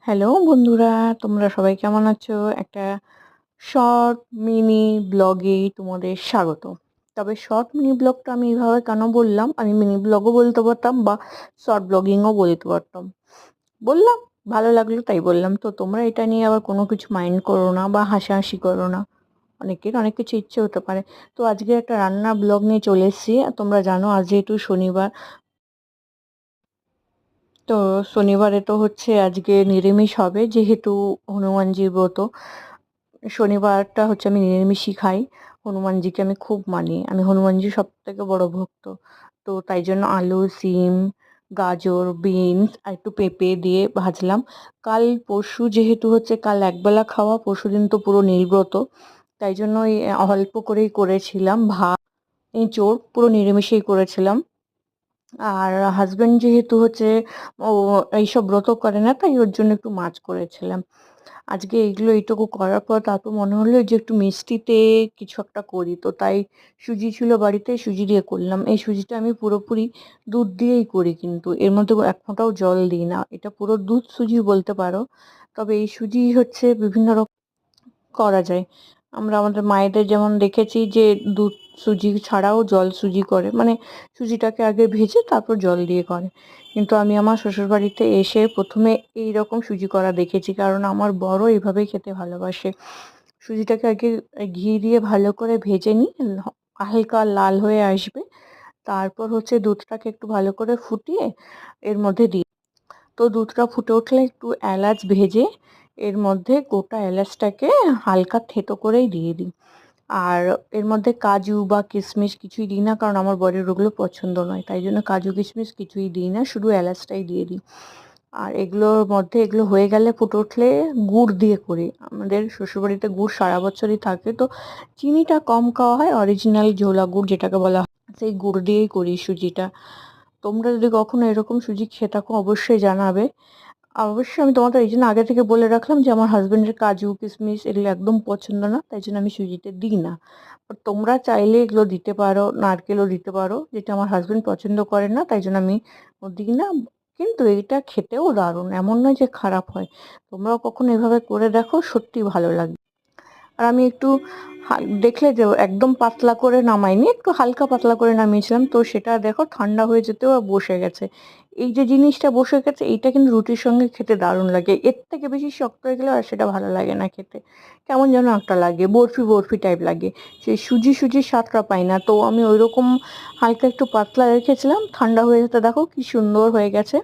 Hello বন্ধুরা, তোমরা সবাই কেমন আছো? একটা শর্ট মিনি ব্লগে তোমাদের স্বাগত। তবে শর্ট মিনি ব্লগটা আমি এভাবে কেন বললাম, আমি মিনি ব্লগও বলতে পারতাম বা শর্ট ব্লগিংও বলতে পারতাম। বললাম, ভালো লাগলো তাই বললাম। তো তোমরা এটা নিয়ে আবার কোনো কিছু মাইন্ড করো না বা হাসাহাসি করো না। অনেকের অনেক কিছু ইচ্ছে হতে পারে। তো আজকে একটা রান্না ব্লগ নিয়ে চলে এসেছি। আর তোমরা জানো আজ যেহেতু শনিবার, তো শনিবারে তো হচ্ছে আজকে নিরামিষ হবে, যেহেতু হনুমানজির ব্রত। শনিবারটা হচ্ছে আমি নিরামিষই খাই। হনুমানজিকে আমি খুব মানি, আমি হনুমানজির সব থেকে বড় ভক্ত। তো তাই জন্য আলু, সিম, গাজর, বিনস আর একটু পেঁপে দিয়ে ভাজলাম। কাল পরশু যেহেতু হচ্ছে কাল একবেলা খাওয়া, পরশুদিন তো পুরো নীলব্রত, তাই জন্য ওই অল্প করেই করেছিলাম ভাত, এঁচোড় পুরো নিরামিষেই করেছিলাম। আর হাজবেন্ড যেহেতু হচ্ছে ও এইসব ব্রত করে না, তাই ওর জন্য একটু মাছ করেছিলাম। আজকে এইটুকু করার পর তারপর মনে হলো যে একটু মিষ্টিতে কিছু একটা করি, তো তাই সুজি ছিল বাড়িতে, সুজি দিয়ে করলাম। এই সুজিটা আমি পুরোপুরি দুধ দিয়েই করি, কিন্তু এর মধ্যে এক ফোঁটাও জল দিই না, এটা পুরো দুধ সুজি বলতে পারো। তবে এই সুজি হচ্ছে বিভিন্ন রকম করা যায়। আমরা আমাদের মায়েদের যেমন দেখেছি যে দুধ সুজি ছাড়াও জল সুজি করে, মানে সুজিটাকে আগে ভেজে তারপর জল দিয়ে করে। কিন্তু আমি আমার শ্বশুরবাড়িতে এসে প্রথমে এই রকম সুজি করা দেখেছি, কারণ আমার বড় এভাবেই খেতে ভালোবাসে। সুজিটাকে আগে ঘি দিয়ে ভালো করে ভেজে নিই, হালকা লাল হয়ে আসবে, তারপর হচ্ছে দুধটাকে একটু ভালো করে ফুটিয়ে এর মধ্যে দিই। তো দুধটা ফুটে উঠলে একটু এলাচ ভেজে এর মধ্যে গোটা এলাচটাকে হালকা থেতো করেই দিয়ে দিই। আর এর মধ্যে কাজু বা কিশমিশ কিছুই দিই না, কারণ আমার বরের ওগুলো পছন্দ নয়, তাই জন্য কাজু কিশমিশ কিছুই দিই না, শুধু এলাচটাই দিয়ে দিই। আর এগুলোর মধ্যে এগুলো হয়ে গেলে ফুটে উঠলে গুড় দিয়ে করি। আমাদের শ্বশুরবাড়িতে গুড় সারা বছরই থাকে, তো চিনিটা কম খাওয়া হয়, অরিজিনাল ঝোলা গুড় যেটাকে বলা হয় সেই গুড় দিয়েই করি সুজিটা। তোমরা যদি কখনো এরকম সুজি খেয়ে থাকো অবশ্যই জানাবে। অবশ্যই আমি তোমাদের এই জন্য আগে থেকে বলে রাখলাম যে আমার হাজবেন্ডের কাজু কিশমিশ এগুলো একদম পছন্দ না, তাই জন্য আমি সুজিতে দিই না। বাট তোমরা চাইলে এগুলো দিতে পারো, নারকেলও দিতে পারো, যেটা আমার হাজবেন্ড পছন্দ করে না, তাই জন্য আমি ও দিই না। কিন্তু এটা খেতেও দারুণ, এমন নয় যে খারাপ হয়। তোমরাও কখনো এভাবে করে দেখো, সত্যি ভালো লাগবে। আর আমি একটু দেখলে যে একদম পাতলা করে নামাইনি, একটু হালকা পাতলা করে নামিয়েছিলাম, তো সেটা দেখো ঠান্ডা হয়ে যেতেও বসে গেছে। এই যে জিনিসটা বসে গেছে, এইটা কিন্তু রুটির সঙ্গে খেতে দারুণ লাগে। এর থেকে বেশি শক্ত হয়ে গেলে আর সেটা ভালো লাগে না খেতে, কেমন যেন একটা লাগে, বরফি বরফি টাইপ লাগে, সেই সুজি সুজির স্বাদটা পাই না। তো আমি ওইরকম হালকা একটু পাতলা রেখেছিলাম, ঠান্ডা হয়ে যেতে দেখো কি সুন্দর হয়ে গেছে।